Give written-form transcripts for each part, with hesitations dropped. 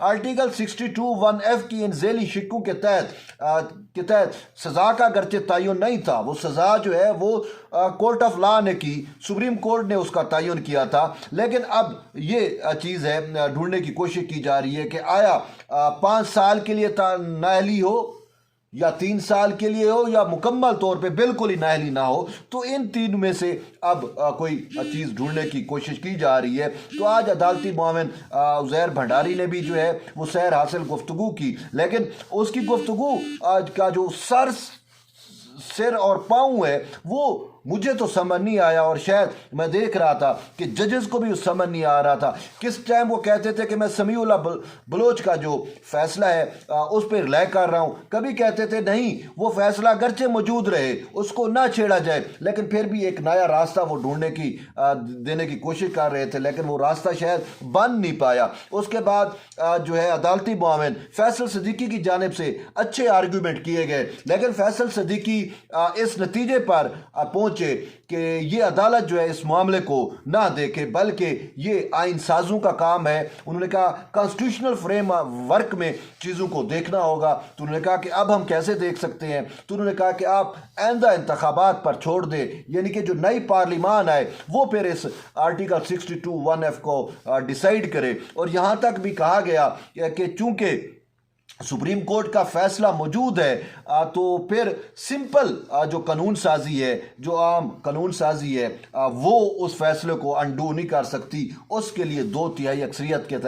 Article 62(1)(f) کی ان ذیلی شکوں کے تحت سزا کا اگرچہ تعین نہیں تھا، وہ سزا جو ہے وہ کورٹ آف لا نے کی، سپریم کورٹ نے اس کا تعین کیا تھا، لیکن اب یہ چیز ہے ڈھونڈنے کی کوشش کی جا رہی ہے کہ آیا 5 سال کے لیے نااہلی ہو یا 3 سال کے لیے ہو یا مکمل طور پہ بالکل ہی نااہلی نہ ہو، تو ان تین میں سے اب کوئی چیز ڈھونڈنے کی کوشش کی جا رہی ہے۔ تو آج عدالتی معاون عزیر بھنڈاری نے بھی جو ہے وہ سیر حاصل گفتگو کی، لیکن اس کی گفتگو آج کا جو سر اور پاؤں ہے وہ مجھے تو سمجھ نہیں آیا، اور شاید میں دیکھ رہا تھا کہ ججز کو بھی سمجھ نہیں آ رہا تھا۔ کس ٹائم وہ کہتے تھے کہ میں سمیع اللہ بلوچ کا جو فیصلہ ہے اس پہ رائے کر رہا ہوں، کبھی کہتے تھے نہیں وہ فیصلہ اگرچہ موجود رہے اس کو نہ چھیڑا جائے، لیکن پھر بھی ایک نیا راستہ وہ ڈھونڈنے کی دینے کی کوشش کر رہے تھے، لیکن وہ راستہ شاید بن نہیں پایا۔ اس کے بعد جو ہے عدالتی معاون فیصل صدیقی کی جانب سے اچھے آرگیومنٹ کیے گئے، لیکن فیصل صدیقی اس نتیجے پر پہنچے کہ یہ عدالت جو ہے اس معاملے کو نہ دیکھے، بلکہ یہ آئین سازوں کا کام ہے۔ انہوں نے کہا کانسٹیٹیوشنل فریم ورک میں چیزوں کو دیکھنا ہوگا، تو انہوں نے کہا کہ اب ہم کیسے دیکھ سکتے ہیں، تو انہوں نے کہا کہ آپ آئندہ انتخابات پر چھوڑ دیں، یعنی کہ جو نئی پارلیمان آئے وہ پھر اس آرٹیکل 62(1)(f) کو ڈیسائیڈ کرے۔ اور یہاں تک بھی کہا گیا کہ چونکہ سپریم کورٹ کا فیصلہ موجود ہے تو پھر سمپل جو قانون سازی ہے، جو عام قانون سازی ہے، وہ اس فیصلے کو انڈو نہیں کر سکتی۔ اس کے لیے 2/3 اکثریت کے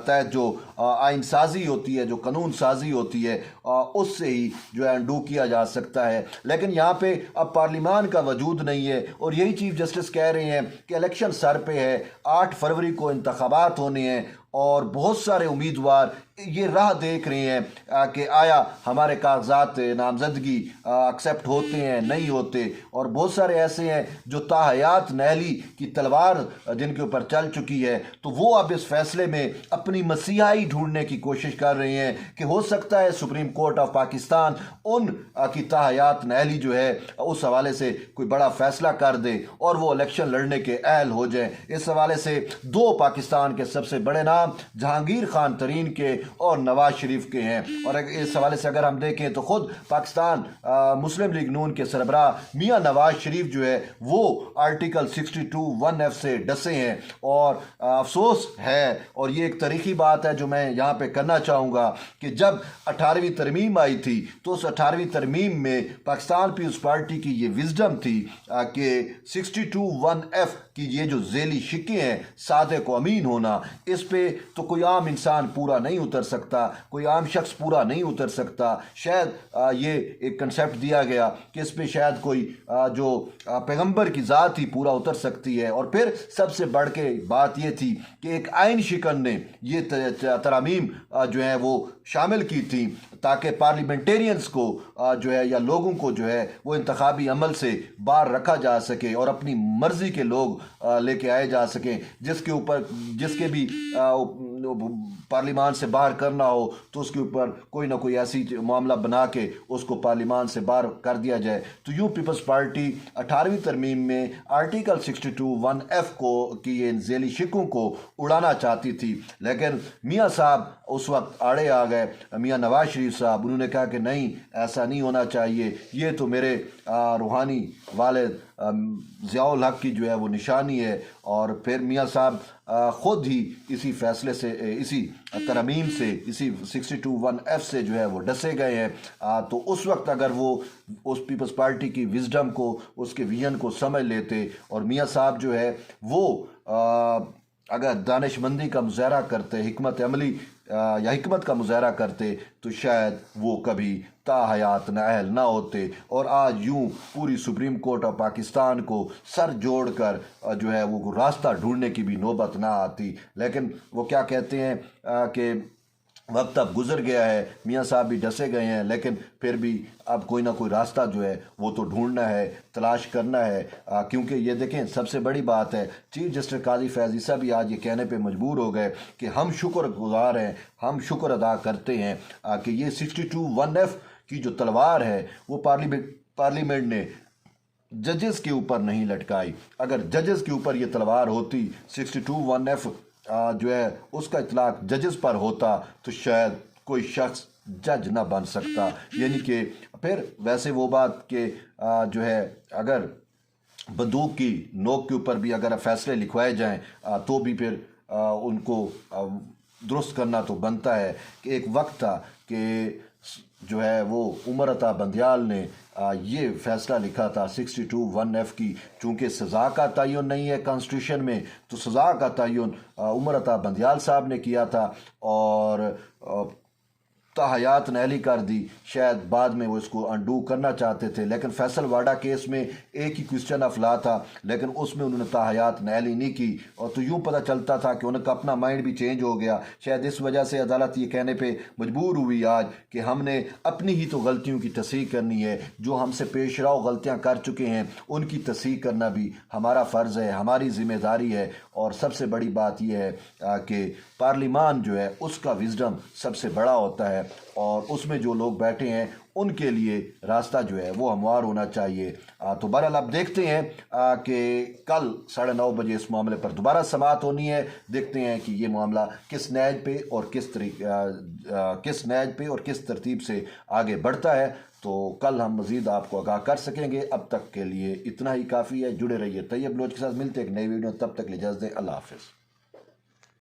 تحت جو آئین سازی ہوتی ہے، جو قانون سازی ہوتی ہے، اس سے ہی جو ہے انڈو کیا جا سکتا ہے۔ لیکن یہاں پہ اب پارلیمان کا وجود نہیں ہے، اور یہی چیف جسٹس کہہ رہے ہیں کہ الیکشن سر پہ ہے، 8 فروری کو انتخابات ہونے ہیں، اور بہت سارے امیدوار یہ راہ دیکھ رہے ہیں کہ آیا ہمارے کاغذات نامزدگی ایکسیپٹ ہوتے ہیں نہیں ہوتے، اور بہت سارے ایسے ہیں جو تاحیات نااہلی کی تلوار جن کے اوپر چل چکی ہے، تو وہ اب اس فیصلے میں اپنی مسیحائی ڈھونڈنے کی کوشش کر رہے ہیں کہ ہو سکتا ہے سپریم کورٹ آف پاکستان ان کی تاحیات نااہلی جو ہے اس حوالے سے کوئی بڑا فیصلہ کر دے اور وہ الیکشن لڑنے کے اہل ہو جائیں۔ اس حوالے سے 2 پاکستان کے سب سے بڑے نام جہانگیر خان ترین کے اور نواز شریف کے ہیں، اور اس حوالے سے اگر ہم دیکھیں تو خود پاکستان مسلم لیگ نون کے سربراہ میاں نواز شریف جو ہے وہ آرٹیکل 62(1)(f) سے ڈسے ہیں، اور افسوس ہے، اور یہ ایک تاریخی بات ہے جو میں یہاں پہ کرنا چاہوں گا کہ جب 18ویں ترمیم آئی تھی تو اس 18ویں ترمیم میں پاکستان پیپلز پارٹی کی یہ وزڈم تھی کہ 62(1)(f) کی یہ جو ذیلی شکیں ہیں، صادق و امین ہونا، اس پہ تو کوئی عام انسان پورا نہیں اتر سکتا، کوئی عام شخص پورا نہیں اتر سکتا۔ شاید یہ ایک کنسیپٹ دیا گیا کہ اس پہ شاید کوئی جو پیغمبر کی ذات ہی پورا اتر سکتی ہے، اور پھر سب سے بڑھ کے بات یہ تھی کہ ایک آئین شکن نے یہ ترامیم جو ہیں وہ شامل کی تھی تاکہ پارلیمنٹیرینز کو جو ہے یا لوگوں کو جو ہے وہ انتخابی عمل سے باہر رکھا جا سکے، اور اپنی مرضی کے لوگ لے کے آئے جا سکیں، جس کے بھی پارلیمان سے باہر کرنا ہو تو اس کے اوپر کوئی نہ کوئی ایسی معاملہ بنا کے اس کو پارلیمان سے باہر کر دیا جائے۔ تو یوں پیپلز پارٹی 18ویں ترمیم میں آرٹیکل 62(1)(f) کی ان ذیلی شکوں کو اڑانا چاہتی تھی، لیکن میاں صاحب اس وقت آڑے آ گئے، میاں نواز شریف صاحب، انہوں نے کہا کہ نہیں، ایسا نہیں ہونا چاہیے، یہ تو میرے روحانی والد ضیاء الحق کی جو ہے وہ نشانی ہے۔ اور پھر میاں صاحب خود ہی اسی فیصلے سے، اسی ترمیم سے، اسی 62(1)(f) سے جو ہے وہ ڈسے گئے ہیں۔ تو اس وقت اگر وہ اس پیپلز پارٹی کی وزڈم کو، اس کے ویژن کو سمجھ لیتے، اور میاں صاحب جو ہے وہ اگر دانش مندی کا مظاہرہ کرتے، حکمت عملی یا حکمت کا مظاہرہ کرتے، تو شاید وہ کبھی تاحیات نااہل نہ ہوتے، اور آج یوں پوری سپریم کورٹ آف پاکستان کو سر جوڑ کر جو ہے وہ راستہ ڈھونڈنے کی بھی نوبت نہ آتی۔ لیکن وہ کیا کہتے ہیں کہ وقت اب گزر گیا ہے، میاں صاحب بھی ڈسے گئے ہیں، لیکن پھر بھی اب کوئی نہ کوئی راستہ جو ہے وہ تو ڈھونڈنا ہے، تلاش کرنا ہے، کیونکہ یہ دیکھیں سب سے بڑی بات ہے، چیف جسٹس قاضی فیاض عیسیٰ بھی آج یہ کہنے پہ مجبور ہو گئے کہ ہم شکر گزار ہیں، ہم شکر ادا کرتے ہیں کہ یہ 62(1)(f) کی جو تلوار ہے وہ پارلیمنٹ نے ججز کے اوپر نہیں لٹکائی۔ اگر ججز کے اوپر یہ تلوار ہوتی 62(1)(f) جو ہے اس کا اطلاق ججز پر ہوتا تو شاید کوئی شخص جج نہ بن سکتا. یعنی کہ پھر ویسے وہ بات کہ جو ہے اگر بندوق کی نوک کے اوپر بھی اگر فیصلے لکھوائے جائیں تو بھی پھر ان کو درست کرنا تو بنتا ہے. کہ ایک وقت تھا کہ جو ہے وہ عمر عطا بندیال نے یہ فیصلہ لکھا تھا 62(1)(f) کی، چونکہ سزا کا تعین نہیں ہے کانسٹیٹیوشن میں، تو سزا کا تعین عمر عطا بندیال صاحب نے کیا تھا اور تاحیات نہلی کر دی. شاید بعد میں وہ اس کو انڈو کرنا چاہتے تھے، لیکن فیصل واڈا کیس میں ایک ہی کوسچن آف لا تھا، لیکن اس میں انہوں نے تاحیات نہلی نہیں کی، اور تو یوں پتہ چلتا تھا کہ ان کا اپنا مائنڈ بھی چینج ہو گیا. شاید اس وجہ سے عدالت یہ کہنے پہ مجبور ہوئی آج کہ ہم نے اپنی ہی تو غلطیوں کی تصحیح کرنی ہے. جو ہم سے پیش رو غلطیاں کر چکے ہیں ان کی تصحیح کرنا بھی ہمارا فرض ہے، ہماری ذمہ داری ہے. اور سب سے بڑی بات یہ ہے کہ پارلیمان جو ہے اس کا وزڈم سب سے بڑا ہوتا ہے، اور اس میں جو لوگ بیٹھے ہیں ان کے لیے راستہ جو ہے وہ ہموار ہونا چاہیے. تو بہرحال آپ دیکھتے ہیں کہ کل 9:30 بجے اس معاملے پر دوبارہ سماعت ہونی ہے. دیکھتے ہیں کہ یہ معاملہ کس نیج پہ اور کس ترتیب سے آگے بڑھتا ہے. تو کل ہم مزید آپ کو آگاہ کر سکیں گے. اب تک کے لیے اتنا ہی کافی ہے. جڑے رہیے طیب بلوچ کے ساتھ. ملتے ایک نئی ویڈیو، تب تک اجازت دیں. اللہ حافظ.